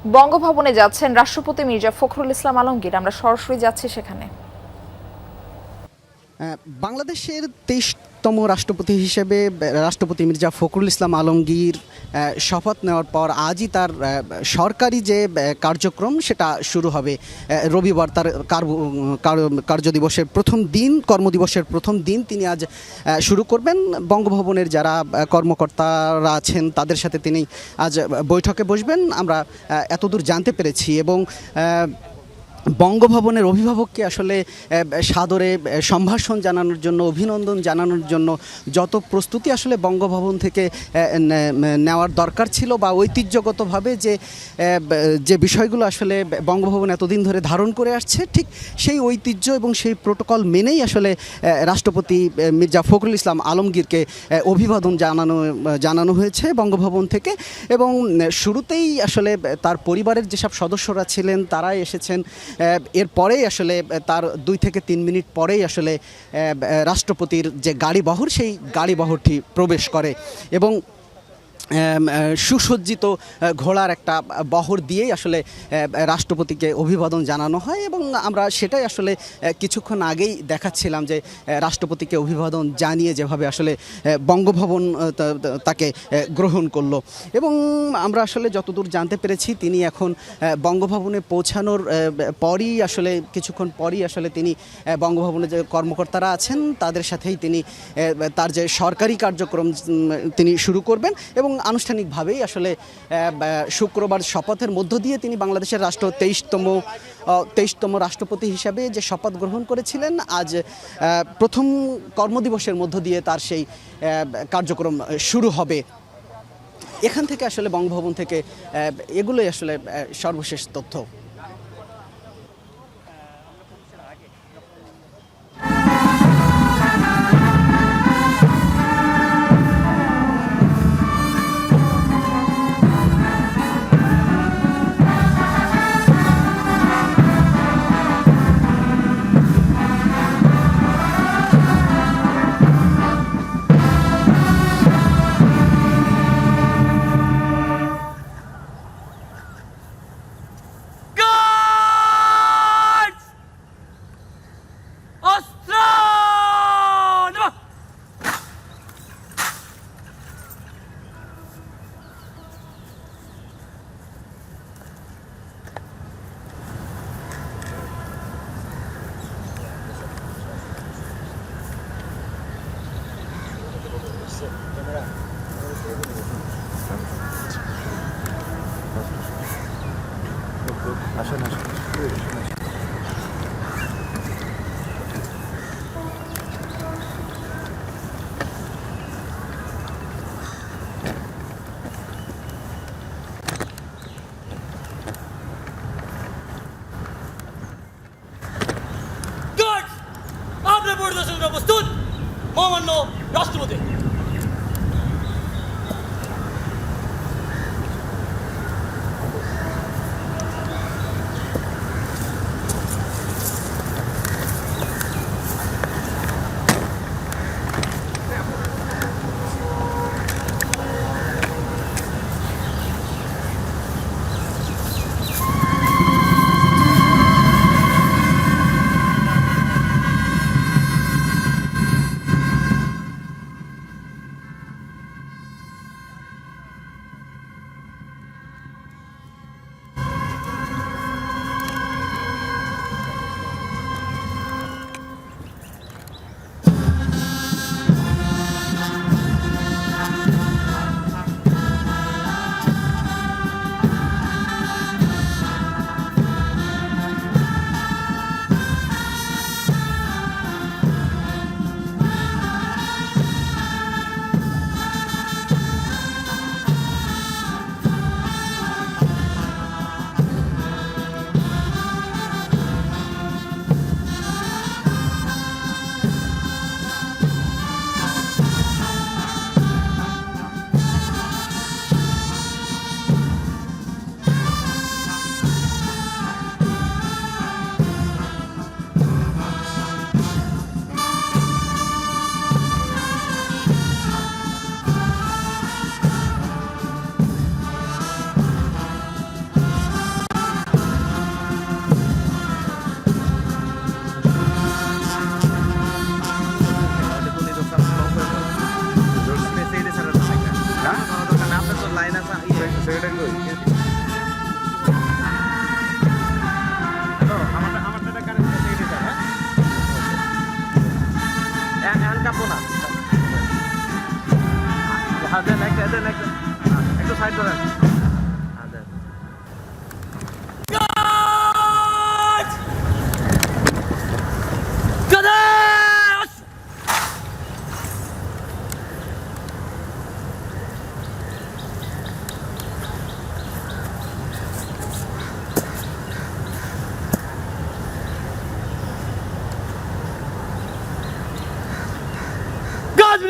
বঙ্গভবনে যাচ্ছেন রাষ্ট্রপতি মির্জা ফখরুল ইসলাম আলমগীর। আমরা সরাসরি যাচ্ছি সেখানে। বাংলাদেশের 23তম রাষ্ট্রপতি হিসেবে রাষ্ট্রপতি মির্জা ফখরুল ইসলাম আলমগীর শপথ নেওয়ার পর আজই তার সরকারি যে কার্যক্রম সেটা শুরু হবে। রবিবার তার কার্যদিবসের প্রথম দিন, কর্মদিবসের প্রথম দিন তিনি আজ শুরু করবেন। বঙ্গভবনের যারা কর্মকর্তারা আছেন তাদের সাথে তিনি আজ বৈঠকে বসবেন, আমরা এতদূর জানতে পেরেছি। এবং বঙ্গভবনের অভিভাবককে আসলে সাদরে সম্ভাষণ জানানোর জন্য, অভিনন্দন জানানোর জন্য যত প্রস্তুতি আসলে বঙ্গভবন থেকে নেওয়ার দরকার ছিল, বা ঐতিহ্যগতভাবে যে বিষয়গুলো আসলে বঙ্গভবন এতদিন ধরে ধারণ করে আসছে, ঠিক সেই ঐতিহ্য এবং সেই প্রোটোকল মেনেই আসলে রাষ্ট্রপতি মির্জা ফখরুল ইসলাম আলমগীরকে অভিবাদন জানানো হয়েছে বঙ্গভবন থেকে। এবং শুরুতেই আসলে তার পরিবারের যেসব সদস্যরা ছিলেন তারাই এসেছেন। এরপরেই আসলে তার 2 থেকে 3 মিনিট পরেই আসলে রাষ্ট্রপতির যে গাড়িবহর, সেই গাড়িবহরটি প্রবেশ করে এবং সুসজ্জিত ঘোড়ার একটা বহর দিয়েই আসলে রাষ্ট্রপতিকে অভিবাদন জানানো হয়। এবং আমরা সেটাই আসলে কিছুক্ষণ আগেই দেখাচ্ছিলাম যে রাষ্ট্রপতিকে অভিবাদন জানিয়ে যেভাবে আসলে বঙ্গভবন তাকে গ্রহণ করলো। এবং আমরা আসলে যতদূর জানতে পেরেছি তিনি এখন বঙ্গভবনে পৌঁছানোর পরই আসলে কিছুক্ষণ পরই আসলে তিনি বঙ্গভবনে যে কর্মকর্তারা আছেন তাদের সাথেই তিনি তার যে সরকারি কার্যক্রম তিনি শুরু করবেন। এবং আনুষ্ঠানিকভাবেই আসলে শুক্রবার শপথের মধ্য দিয়ে তিনি বাংলাদেশের 23তম রাষ্ট্রপতি হিসাবে যে শপথ গ্রহণ করেছিলেন, আজ প্রথম কর্মদিবসের মধ্য দিয়ে তার সেই কার্যক্রম শুরু হবে। এখান থেকে আসলে বঙ্গভবন থেকে এগুলোই আসলে সর্বশেষ তথ্য। প্রস্তুত মহামান্য রাষ্ট্রপতি।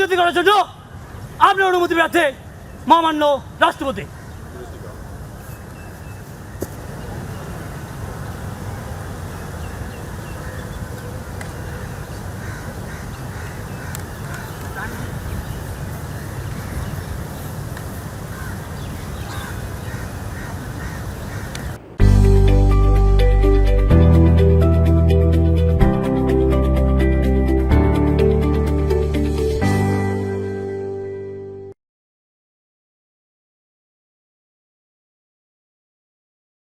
পরিণতি করার জন্য আপনার অনুমতি পেয়েছে মহামান্য রাষ্ট্রপতি।